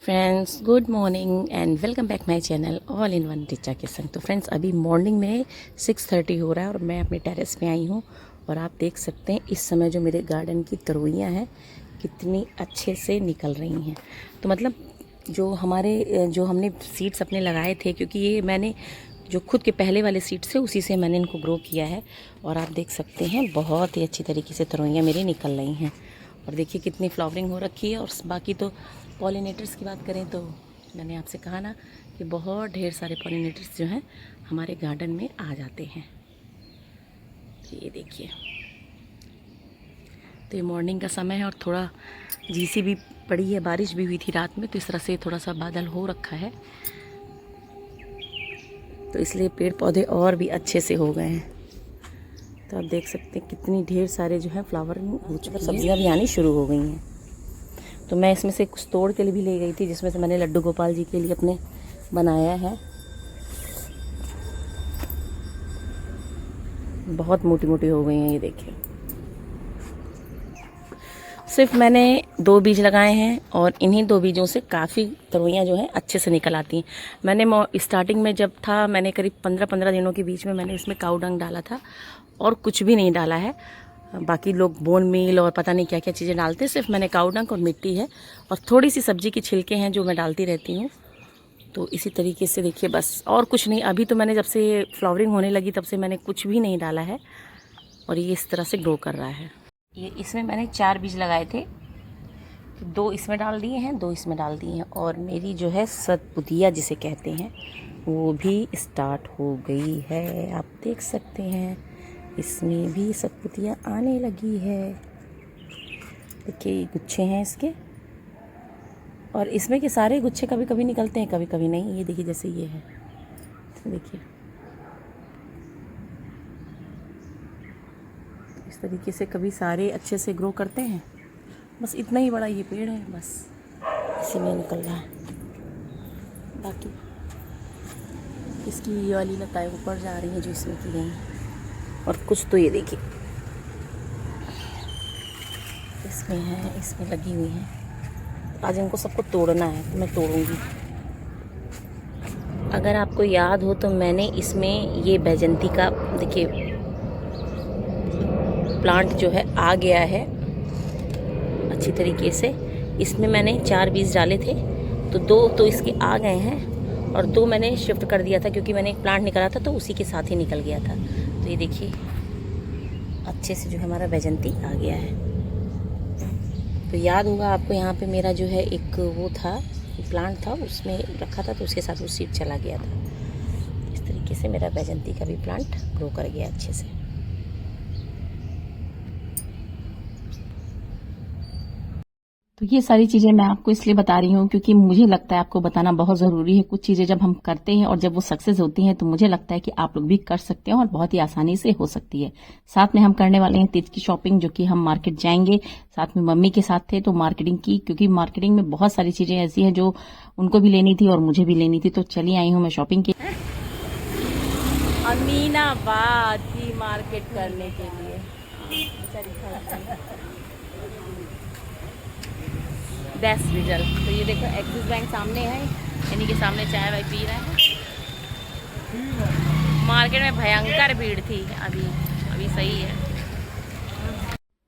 Friends, good morning and welcome back my channel all in one Richa के संग। तो friends, अभी मॉर्निंग में 6:30 हो रहा है और मैं अपने टेरेस पे आई हूँ और आप देख सकते हैं इस समय जो मेरे गार्डन की तरोइयाँ हैं कितनी अच्छे से निकल रही हैं। तो मतलब जो हमने सीड्स अपने लगाए थे, क्योंकि ये मैंने जो खुद के पहले वाले सीड्स थे उसी से मैंने इनको ग्रो किया है और आप देख सकते हैं बहुत ही अच्छी तरीके से तरोइयाँ मेरी निकल रही हैं। और देखिए कितनी फ्लावरिंग हो रखी है। और बाकी तो पॉलिनेटर्स की बात करें तो मैंने आपसे कहा ना कि बहुत ढेर सारे पॉलिनेटर्स जो हैं हमारे गार्डन में आ जाते हैं। ये देखिए, तो ये मॉर्निंग का समय है और थोड़ा झीसी भी पड़ी है, बारिश भी हुई थी रात में, तो इस तरह से थोड़ा सा बादल हो रखा है, तो इसलिए पेड़ पौधे और भी अच्छे से हो गए हैं। तो आप देख सकते हैं कितनी ढेर सारे जो है फ्लावर हो चुके हैं, सब्जियां भी आनी शुरू हो गई हैं। तो मैं इसमें से कुछ तोड़ के लिए भी ले गई थी, जिसमें से मैंने लड्डू गोपाल जी के लिए अपने बनाया है। बहुत मोटी मोटी हो गई हैं, ये देखिए। सिर्फ मैंने 2 बीज लगाए हैं और इन्हीं 2 बीजों से काफ़ी तरोइयाँ जो हैं अच्छे से निकल आती हैं। मैंने स्टार्टिंग में जब था, मैंने करीब 15-15 दिनों के बीच में मैंने इसमें काऊ डंग डाला था और कुछ भी नहीं डाला है। बाकी लोग बोन मील और पता नहीं क्या क्या चीज़ें डालते हैं, सिर्फ मैंने काऊ डंग और मिट्टी है और थोड़ी सी सब्जी की छिलके हैं जो मैं डालती रहती हूँ। तो इसी तरीके से देखिए, बस और कुछ नहीं। अभी तो मैंने जब से ये फ्लावरिंग होने लगी तब से मैंने कुछ भी नहीं डाला है और ये इस तरह से ग्रो कर रहा है। ये इसमें मैंने 4 बीज लगाए थे, 2 इसमें डाल दिए हैं, 2 इसमें डाल दिए हैं और मेरी जो है सतपुतिया जिसे कहते हैं वो भी स्टार्ट हो गई है। आप देख सकते हैं इसमें भी सतपुतिया आने लगी है। देखिए गुच्छे हैं इसके, और इसमें के सारे गुच्छे कभी कभी निकलते हैं कभी कभी नहीं। ये देखिए जैसे ये है, देखिए इस तरीके से कभी सारे अच्छे से ग्रो करते हैं। बस इतना ही बड़ा ये पेड़ है, बस इसी में निकल रहा है। बाकी इसकी ये वाली लताएं ऊपर जा रही हैं जो इसमें की गई हैं, और कुछ तो ये देखिए इसमें है, इसमें लगी हुई हैं। आज इनको सबको तोड़ना है तो मैं तोड़ूंगी। अगर आपको याद हो तो मैंने इसमें ये बैजंती का देखिए प्लांट जो है आ गया है अच्छी तरीके से। इसमें मैंने 4 बीज डाले थे, तो 2 तो इसके आ गए हैं और 2 मैंने शिफ्ट कर दिया था, क्योंकि मैंने एक प्लांट निकाला था तो उसी के साथ ही निकल गया था। तो ये देखिए अच्छे से जो है हमारा बैजंती आ गया है। तो याद होगा आपको, यहाँ पे मेरा जो है एक वो था, प्लांट था, उसमें रखा था तो उसके साथ वो सीड चला गया था। इस तरीके से मेरा बैजंती का भी प्लांट ग्रो कर गया अच्छे से। तो ये सारी चीजें मैं आपको इसलिए बता रही हूँ क्योंकि मुझे लगता है आपको बताना बहुत जरूरी है। कुछ चीजें जब हम करते हैं और जब वो सक्सेस होती हैं तो मुझे लगता है कि आप लोग भी कर सकते हैं और बहुत ही आसानी से हो सकती है। साथ में हम करने वाले हैं तीज की शॉपिंग, जो कि हम मार्केट जाएंगे। साथ में मम्मी के साथ थे तो मार्केटिंग की, क्योंकि मार्केटिंग में बहुत सारी चीजें ऐसी हैं जो उनको भी लेनी थी और मुझे भी लेनी थी। तो चली आई हूँ मैं शॉपिंग की अमीनाबाद की मार्केट करने के लिए। Best result. तो ये देखो एक्सिस बैंक सामने है, इन्हीं के सामने चाय वाय पी रहे हैं। मार्केट में भयंकर भीड़ थी, अभी सही है।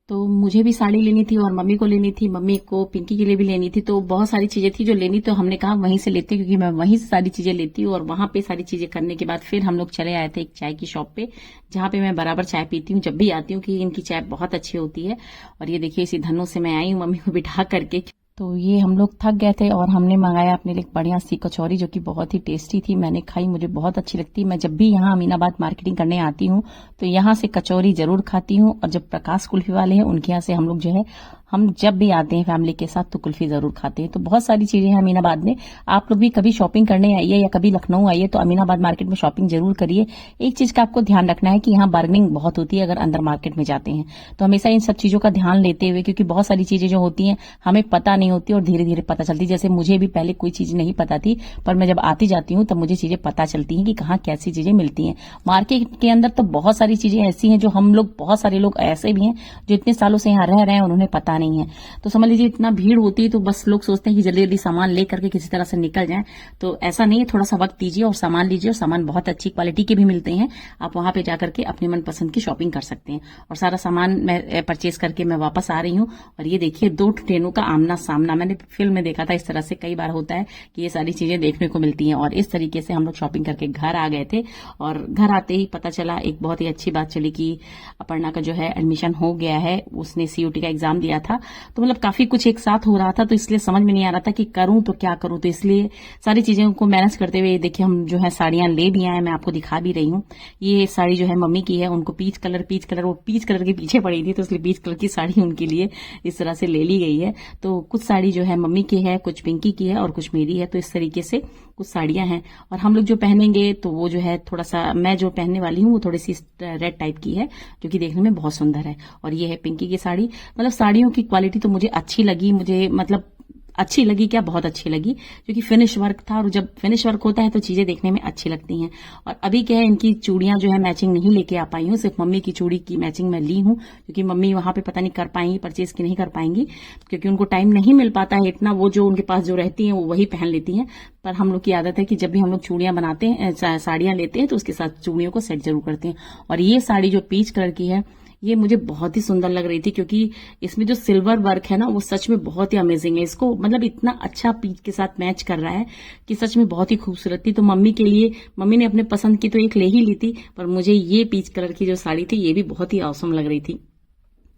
तो मुझे भी साड़ी लेनी थी और मम्मी को लेनी थी, मम्मी को पिंकी के लिए भी लेनी थी। तो बहुत सारी चीजें थी जो लेनी, तो हमने कहा वहीं से लेते, क्योंकि मैं वहीं से सारी चीजें लेती हूँ। और वहां पे सारी चीजें करने के बाद फिर हम लोग चले आए थे एक चाय की शॉप पे, जहां पे मैं बराबर चाय पीती हूँ जब भी आती हूँ, कि इनकी चाय बहुत अच्छी होती है। और ये देखिए इसी धनों से मैं आई हूँ मम्मी को बिठा करके। तो ये हम लोग थक गए थे और हमने मंगाया अपने लिए बढ़िया सी कचौरी, जो कि बहुत ही टेस्टी थी। मैंने खाई, मुझे बहुत अच्छी लगती है। मैं जब भी यहाँ अमीनाबाद मार्केटिंग करने आती हूँ तो यहाँ से कचौरी जरूर खाती हूँ। और जब प्रकाश कुल्फी वाले हैं उनके यहाँ से हम लोग जो है, हम जब भी आते हैं फैमिली के साथ तो कुल्फी जरूर खाते हैं। तो बहुत सारी चीजें हैं अमीनाबाद में। आप लोग भी कभी शॉपिंग करने आइए या कभी लखनऊ आइए तो अमीनाबाद मार्केट में शॉपिंग जरूर करिए। एक चीज का आपको ध्यान रखना है कि यहाँ बार्गेनिंग बहुत होती है अगर अंदर मार्केट में जाते हैं, तो हमेशा इन सब चीजों का ध्यान लेते हुए, क्योंकि बहुत सारी चीजें जो होती हैं हमें पता नहीं होती और धीरे धीरे पता चलती। जैसे मुझे भी पहले कोई चीज नहीं पता थी, पर मैं जब आती जाती हूँ तब मुझे चीजें पता चलती हैं कि कहाँ कैसी चीजें मिलती हैं। मार्केट के अंदर तो बहुत सारी चीजें ऐसी हैं जो हम लोग, बहुत सारे लोग ऐसे भी हैं जो इतने सालों से यहाँ रह रहे हैं और उन्हें पता मिलता नहीं है। तो समझ लीजिए इतना भीड़ होती है तो बस लोग सोचते हैं कि जल्दी जल्दी सामान ले करके किसी तरह से निकल जाएं, तो ऐसा नहीं है। थोड़ा सा वक्त दीजिए और सामान लीजिए, और सामान बहुत अच्छी क्वालिटी के भी मिलते हैं। आप वहां पे जाकर के अपने मनपसंद की शॉपिंग कर सकते हैं। और सारा सामान मैं परचेज करके मैं वापस आ रही हूँ। और ये देखिए 2 ट्रेनों का आमना सामना, मैंने फिल्म में देखा था इस तरह से कई बार होता है कि ये सारी चीजें देखने को मिलती हैं। और इस तरीके से हम लोग शॉपिंग करके घर आ गए थे। और घर आते ही पता चला, एक बहुत ही अच्छी बात चली कि अपर्णा का जो है एडमिशन हो गया है। उसने CUT का एग्जाम दिया था, तो मतलब काफी कुछ एक साथ हो रहा था, तो इसलिए समझ में नहीं आ रहा था कि करूं तो क्या करूं। तो इसलिए सारी चीजों को मैनेज करते हुए देखिए हम जो है साड़ियां ले भी आए, मैं आपको दिखा भी रही हूँ। ये साड़ी जो है मम्मी की है, उनको पीच कलर वो पीच कलर के पीछे पड़ी थी, तो इसलिए पीच कलर की साड़ी उनके लिए इस तरह से ले ली गई है। तो कुछ साड़ी जो है मम्मी की है, कुछ पिंकी की है और कुछ मेरी है। तो इस तरीके से कुछ साड़ियां हैं। और हम लोग जो पहनेंगे तो वो जो है थोड़ा सा, मैं जो पहनने वाली हूँ वो थोड़ी सी रेड टाइप की है, जो कि देखने में बहुत सुंदर है। और ये है पिंकी की साड़ी। मतलब साड़ियों की क्वालिटी तो मुझे अच्छी लगी, मुझे मतलब अच्छी लगी क्या, बहुत अच्छी लगी, क्योंकि फिनिश वर्क था। और जब फिनिश वर्क होता है तो चीजें देखने में अच्छी लगती हैं। और अभी क्या है, इनकी चूड़ियां जो है मैचिंग नहीं लेके आ पाई हूँ, सिर्फ मम्मी की चूड़ी की मैचिंग मैं ली हूँ, क्योंकि मम्मी वहां पे पता नहीं कर पाएंगी, परचेज की नहीं कर पाएंगी, क्योंकि उनको टाइम नहीं मिल पाता है इतना। वो जो उनके पास जो रहती हैं वो वही पहन लेती हैं। पर हम लोग की आदत है कि जब भी हम लोग चूड़ियां बनाते हैं, साड़ियां लेते हैं, तो उसके साथ चूड़ियों को सेट जरूर करते हैं। और ये साड़ी जो पीच कलर की है, ये मुझे बहुत ही सुंदर लग रही थी, क्योंकि इसमें जो सिल्वर वर्क है ना, वो सच में बहुत ही अमेजिंग है। इसको मतलब इतना अच्छा पीच के साथ मैच कर रहा है कि सच में बहुत ही खूबसूरत थी। तो मम्मी के लिए, मम्मी ने अपने पसंद की तो एक ले ही ली थी, पर मुझे ये पीच कलर की जो साड़ी थी ये भी बहुत ही ऑसम लग रही थी।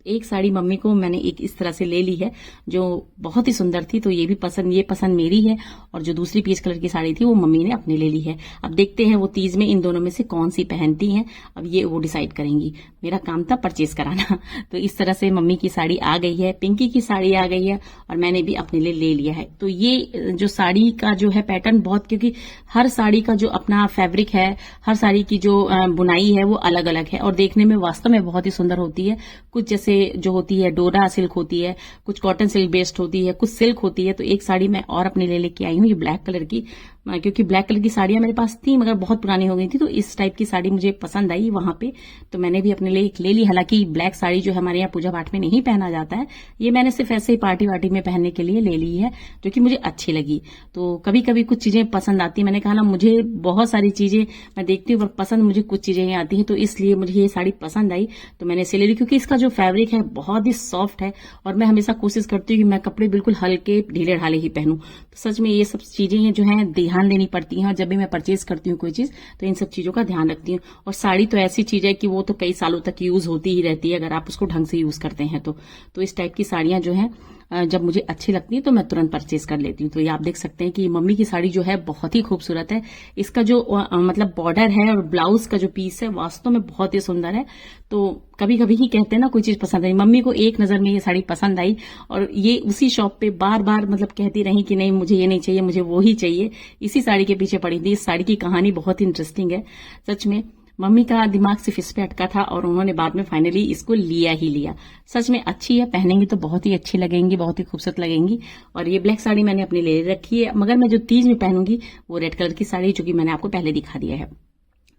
एक साड़ी मम्मी को मैंने एक इस तरह से ले ली है, जो बहुत ही सुंदर थी, तो ये पसंद मेरी है। और जो दूसरी पीच कलर की साड़ी थी वो मम्मी ने अपने ले ली है। अब देखते हैं वो तीज में इन दोनों में से कौन सी पहनती हैं, अब ये वो डिसाइड करेंगी। मेरा काम था परचेज कराना। तो इस तरह से मम्मी की साड़ी आ गई है, पिंकी की साड़ी आ गई है, और मैंने भी अपने लिए ले लिया है। तो ये जो साड़ी का जो है पैटर्न बहुत, क्योंकि हर साड़ी का जो अपना फैब्रिक है, हर साड़ी की जो बुनाई है वो अलग अलग है, और देखने में वास्तव में बहुत ही सुंदर होती है। कुछ जैसे जो होती है डोरा सिल्क होती है, कुछ कॉटन सिल्क बेस्ड होती है, कुछ सिल्क होती है। तो एक साड़ी मैं और अपने लिए लेके आई हूँ, ये ब्लैक कलर की, क्योंकि ब्लैक कलर की साड़ियां मेरे पास थी मगर बहुत पुरानी हो गई थी, तो इस टाइप की साड़ी मुझे पसंद आई वहां पे, तो मैंने भी अपने लिए एक ले ली। हालांकि ब्लैक साड़ी जो हमारे यहाँ पूजा पाठ में नहीं पहना जाता है, ये मैंने सिर्फ ऐसे ही पार्टी वार्टी में पहनने के लिए ले ली है, जो कि मुझे अच्छी लगी। तो कभी कभी कुछ चीजें पसंद आती है, मैंने कहा ना मुझे बहुत सारी चीजें मैं देखती हूँ, पर पसंद मुझे कुछ चीजें ही आती हैं, तो इसलिए मुझे ये साड़ी पसंद आई, तो मैंने इसे ले ली। क्योंकि इसका जो फैब्रिक है बहुत ही सॉफ्ट है, और मैं हमेशा कोशिश करती हूँ कि मैं कपड़े बिल्कुल हल्के ढीले ढाले ही पहनूं। तो सच में ये सब चीजें जो है ध्यान देनी पड़ती हैं, और जब भी मैं परचेज करती हूँ कोई चीज तो इन सब चीजों का ध्यान रखती हूँ। और साड़ी तो ऐसी चीज है कि वो तो कई सालों तक यूज होती ही रहती है, अगर आप उसको ढंग से यूज करते हैं तो इस टाइप की साड़ियां जो है जब मुझे अच्छी लगती है तो मैं तुरंत परचेज कर लेती हूँ। तो ये आप देख सकते हैं कि मम्मी की साड़ी जो है बहुत ही खूबसूरत है। इसका जो मतलब बॉर्डर है और ब्लाउज का जो पीस है वास्तव में बहुत ही सुंदर है। तो कभी कभी ही कहते हैं ना कोई चीज पसंद आई, मम्मी को एक नजर में ये साड़ी पसंद आई, और ये उसी शॉप पे बार बार मतलब कहती रही कि नहीं मुझे ये नहीं चाहिए, मुझे वो ही चाहिए। इसी साड़ी के पीछे पड़ी थी। इस साड़ी की कहानी बहुत इंटरेस्टिंग है सच में। मम्मी का दिमाग सिर्फ इस पे अटका था, और उन्होंने बाद में फाइनली इसको लिया ही लिया। सच में अच्छी है, पहनेंगी तो बहुत ही अच्छी लगेंगी, बहुत ही खूबसूरत लगेंगी। और ये ब्लैक साड़ी मैंने अपने ले रखी है, मगर मैं जो तीज में पहनूंगी वो रेड कलर की साड़ी, जो कि मैंने आपको पहले दिखा दिया है।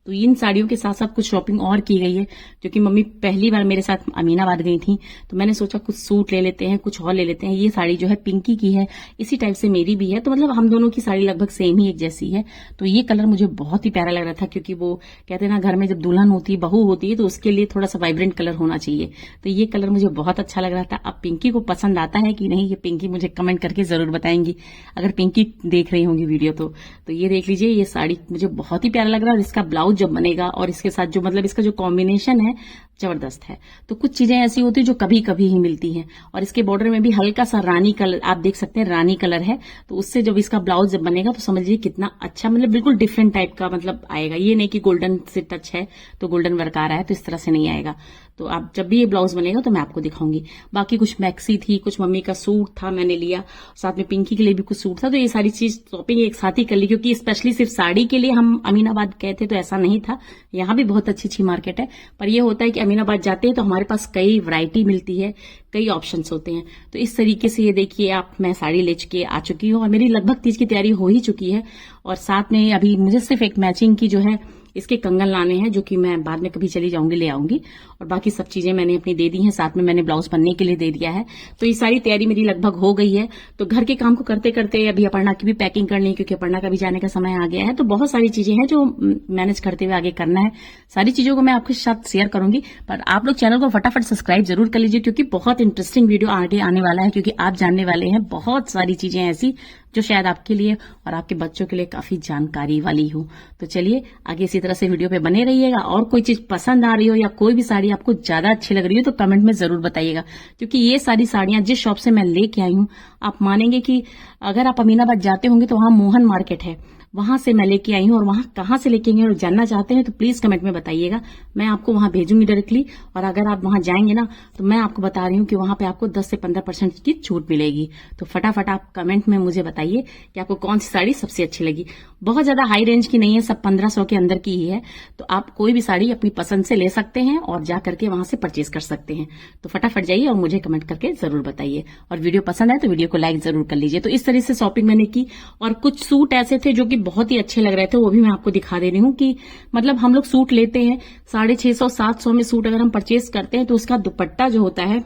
तो इन साड़ियों के साथ साथ कुछ शॉपिंग और की गई है, जो कि मम्मी पहली बार मेरे साथ अमीनाबाद गई थी, तो मैंने सोचा कुछ सूट ले लेते हैं, कुछ और ले लेते हैं। ये साड़ी जो है पिंकी की है, इसी टाइप से मेरी भी है, तो मतलब हम दोनों की साड़ी लगभग सेम ही एक जैसी है। तो ये कलर मुझे बहुत ही प्यारा लग रहा था, क्योंकि वो कहते हैं ना घर में जब दुल्हन होती है, बहू होती है, तो उसके लिए थोड़ा सा वाइब्रेंट कलर होना चाहिए। तो ये कलर मुझे बहुत अच्छा लग रहा था। अब पिंकी को पसंद आता है कि नहीं, ये पिंकी मुझे कमेंट करके जरूर बताएंगी, अगर पिंकी देख रही होंगी वीडियो तो ये देख लीजिए, ये साड़ी मुझे बहुत ही प्यारा लग रहा है। और इसका ब्लाउज जब बनेगा और इसके साथ जो मतलब इसका जो कॉम्बिनेशन है जबरदस्त है। तो कुछ चीजें ऐसी होती है जो कभी कभी ही मिलती हैं। और इसके बॉर्डर में भी हल्का सा रानी कलर, आप देख सकते हैं रानी कलर है, तो उससे जब इसका ब्लाउज जब बनेगा तो समझिए कितना अच्छा, मतलब बिल्कुल डिफरेंट टाइप का मतलब आएगा। ये नहीं कि गोल्डन से टच है तो गोल्डन वर्क आ रहा है, तो इस तरह से नहीं आएगा। तो आप जब भी ये ब्लाउज बनेगा तो मैं आपको दिखाऊंगी। बाकी कुछ मैक्सी थी, कुछ मम्मी का सूट था मैंने लिया, साथ में पिंकी के लिए भी कुछ सूट था। तो ये सारी चीज शॉपिंग एक साथ ही कर ली, क्योंकि स्पेशली सिर्फ साड़ी के लिए हम अमीनाबाद गए थे तो ऐसा नहीं था। यहाँ भी बहुत अच्छी अच्छी मार्केट है, पर यह होता है कि अमीनाबाद जाते हैं तो हमारे पास कई वैरायटी मिलती है, कई ऑप्शंस होते हैं। तो इस तरीके से ये देखिए आप, मैं साड़ी ले चुके आ चुकी हूँ, और मेरी लगभग तीज की तैयारी हो ही चुकी है। और साथ में अभी मुझे सिर्फ एक मैचिंग की जो है इसके कंगन लाने हैं जो कि मैं बाद में कभी चली जाऊंगी ले आऊंगी। और बाकी सब चीजें मैंने अपनी दे दी हैं, साथ में मैंने ब्लाउज बनने के लिए दे दिया है। तो ये सारी तैयारी मेरी लगभग हो गई है। तो घर के काम को करते करते अभी अपर्णा की भी पैकिंग करनी है, क्योंकि अपर्णा का भी जाने का समय आ गया है। तो बहुत सारी चीजें हैं जो मैनेज करते हुए आगे करना है। सारी चीजों को मैं आपके साथ शेयर करूंगी, पर आप लोग चैनल को फटाफट सब्सक्राइब जरूर कर लीजिए, क्योंकि बहुत इंटरेस्टिंग वीडियो आगे आने वाला है। क्योंकि आप जानने वाले हैं बहुत सारी चीजें ऐसी जो शायद आपके लिए और आपके बच्चों के लिए काफी जानकारी वाली हो। तो चलिए आगे इसी तरह से वीडियो पे बने रहिएगा। और कोई चीज पसंद आ रही हो या कोई भी साड़ी आपको ज्यादा अच्छी लग रही हो तो कमेंट में जरूर बताइएगा, क्योंकि ये सारी साड़ियां जिस शॉप से मैं लेके आई हूं, आप मानेंगे कि अगर आप अमीनाबाद जाते होंगे तो वहां मोहन मार्केट है, वहां से मैं लेके आई हूं। और वहां कहां से लेके आई और जानना चाहते हैं तो प्लीज कमेंट में बताइएगा, मैं आपको वहां भेजूंगी डायरेक्टली। और अगर आप वहां जाएंगे ना तो मैं आपको बता रही हूँ कि वहां पे आपको 10 से 15% की छूट मिलेगी। तो फटाफट आप कमेंट में मुझे बताइए कि आपको कौन सी साड़ी सबसे अच्छी लगी। बहुत ज्यादा हाई रेंज की नहीं है, सब 1500 के अंदर की ही है। तो आप कोई भी साड़ी अपनी पसंद से ले सकते हैं और जा करके वहां से परचेज कर सकते हैं। तो फटाफट जाइए और मुझे कमेंट करके जरूर बताइए। और वीडियो पसंद आए तो वीडियो को लाइक जरूर कर लीजिए। तो इस तरह से शॉपिंग मैंने की। और कुछ सूट ऐसे थे जो कि बहुत ही अच्छे लग रहे थे, वो भी मैं आपको दिखा दे रही हूँ। कि मतलब हम लोग सूट लेते हैं 650-700 में सूट अगर हम परचेज करते हैं तो उसका दुपट्टा जो होता है,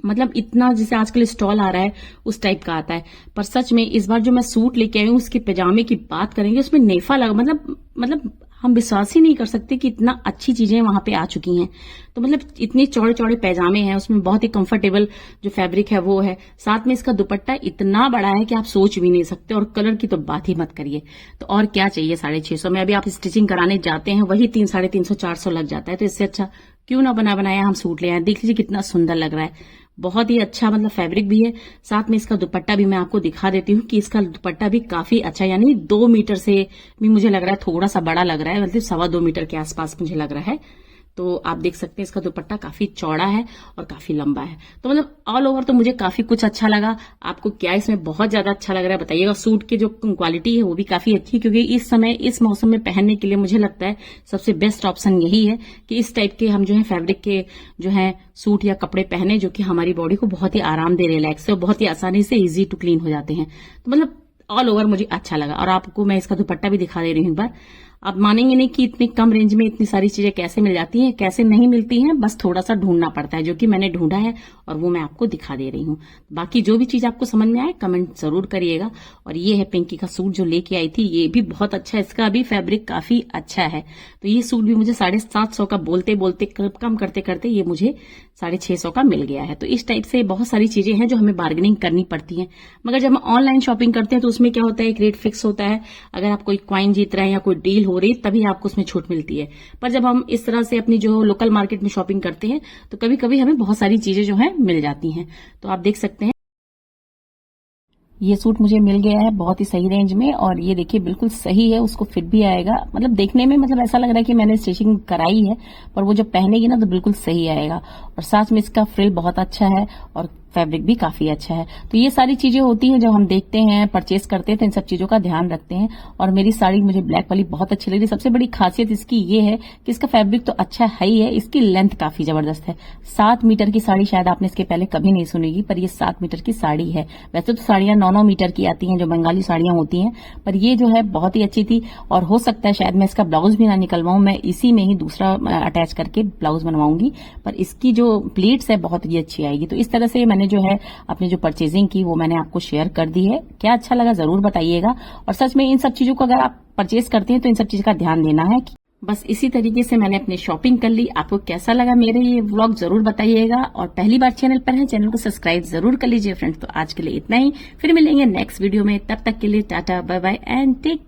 मतलब इतना जैसे आजकल स्टॉल आ रहा है उस टाइप का आता है। पर सच में इस बार जो मैं सूट लेके आई हूँ उसके पैजामे की बात करेंगे, उसमें नेफा लगा, मतलब हम विश्वास ही नहीं कर सकते कि इतना अच्छी चीजें वहां पे आ चुकी हैं। तो मतलब इतने चौड़े चौड़े पैजामे हैं, उसमें बहुत ही कंफर्टेबल जो फैब्रिक है वो है। साथ में इसका दुपट्टा इतना बड़ा है कि आप सोच भी नहीं सकते, और कलर की तो बात ही मत करिए। तो और क्या चाहिए 650 में। अभी आप स्टिचिंग कराने जाते हैं वही 300-350-400 लग जाता है। तो इससे अच्छा क्यों ना बना बनाया हम सूट ले आए। देख लीजिए कितना सुंदर लग रहा है, बहुत ही अच्छा मतलब फैब्रिक भी है। साथ में इसका दुपट्टा भी मैं आपको दिखा देती हूँ कि इसका दुपट्टा भी काफी अच्छा, यानी 2 मीटर से भी मुझे लग रहा है थोड़ा सा बड़ा लग रहा है, मतलब 2.25 मीटर के आसपास मुझे लग रहा है। तो आप देख सकते हैं इसका दुपट्टा काफी चौड़ा है और काफी लंबा है। तो मतलब ऑल ओवर तो मुझे काफी कुछ अच्छा लगा। आपको क्या इसमें बहुत ज्यादा अच्छा लग रहा है बताइएगा। सूट की जो क्वालिटी है वो भी काफी अच्छी, क्योंकि इस समय इस मौसम में पहनने के लिए मुझे लगता है सबसे बेस्ट ऑप्शन यही है कि इस टाइप के हम जो है फैब्रिक के जो है सूट या कपड़े पहने, जो कि हमारी बॉडी को बहुत ही आराम दे, रिलैक्स से और बहुत ही आसानी से इजी टू क्लीन हो जाते हैं। तो मतलब ऑल ओवर मुझे अच्छा लगा। और आपको मैं इसका दुपट्टा भी दिखा दे रही हूँ एक बार। आप मानेंगे नहीं कि इतनी कम रेंज में इतनी सारी चीजें कैसे मिल जाती हैं, कैसे नहीं मिलती हैं, बस थोड़ा सा ढूंढना पड़ता है, जो कि मैंने ढूंढा है और वो मैं आपको दिखा दे रही हूँ। बाकी जो भी चीज आपको समझ में आए कमेंट जरूर करिएगा। और ये है पिंकी का सूट जो लेके आई थी, ये भी बहुत अच्छा है, इसका भी फैब्रिक काफी अच्छा है। तो ये सूट भी मुझे 750 का बोलते बोलते कम करते करते ये मुझे 650 का मिल गया है। तो इस टाइप से बहुत सारी चीजें हैं जो हमें बार्गेनिंग करनी पड़ती है। मगर जब हम ऑनलाइन शॉपिंग करते हैं तो उसमें क्या होता है, एक रेट फिक्स होता है। अगर आप कोई क्वाइन जीत रहे हैं या कोई डील हो रही तभी आपको उसमें छूट मिलती है। पर जब हम इस तरह से अपनी जो लोकल मार्केट में शॉपिंग करते हैं तो कभी कभी हमें बहुत सारी चीजें जो है मिल जाती हैं। तो आप देख सकते हैं ये सूट मुझे मिल गया है बहुत ही सही रेंज में। और ये देखिए बिल्कुल सही है, उसको फिट भी आएगा। मतलब देखने में मतलब ऐसा लग रहा है कि मैंने स्टिचिंग कराई है, पर वो जब पहनेगी ना तो बिल्कुल सही आएगा। और साथ में इसका फ्रिल बहुत अच्छा है और फैब्रिक भी काफी अच्छा है। तो ये सारी चीजें होती हैं जब हम देखते हैं, परचेस करते हैं, तो इन सब चीजों का ध्यान रखते हैं। और मेरी साड़ी मुझे ब्लैक वाली बहुत अच्छी लगी। सबसे बड़ी खासियत इसकी ये है कि इसका फैब्रिक तो अच्छा है ही है, इसकी लेंथ काफी जबरदस्त है। 7 मीटर की साड़ी शायद आपने इसके पहले कभी नहीं सुनेगी, पर ये 7 मीटर की साड़ी है। वैसे तो साड़ियां 9-9 मीटर की आती हैं जो बंगाली साड़ियां होती हैं, पर ये जो है बहुत ही अच्छी थी। और हो सकता है शायद मैं इसका ब्लाउज भी ना निकलवाऊं, मैं इसी में ही दूसरा अटैच करके ब्लाउज बनवाऊंगी। पर इसकी जो प्लेट्स है बहुत ही अच्छी आएगी। तो इस तरह से मैंने जो है अपनी जो परचेजिंग की वो मैंने आपको शेयर कर दी है। क्या अच्छा लगा जरूर बताइएगा। और सच में इन सब चीजों को अगर आप परचेज करते हैं तो इन सब चीज का ध्यान देना है। बस इसी तरीके से मैंने अपनी शॉपिंग कर ली। आपको कैसा लगा मेरे ये व्लॉग जरूर बताइएगा। और पहली बार चैनल पर है, चैनल को सब्सक्राइब जरूर कर लीजिए फ्रेंड्स। तो आज के लिए इतना ही, फिर मिलेंगे नेक्स्ट वीडियो में। तब तक के लिए टाटा बाय बाय एंड टेक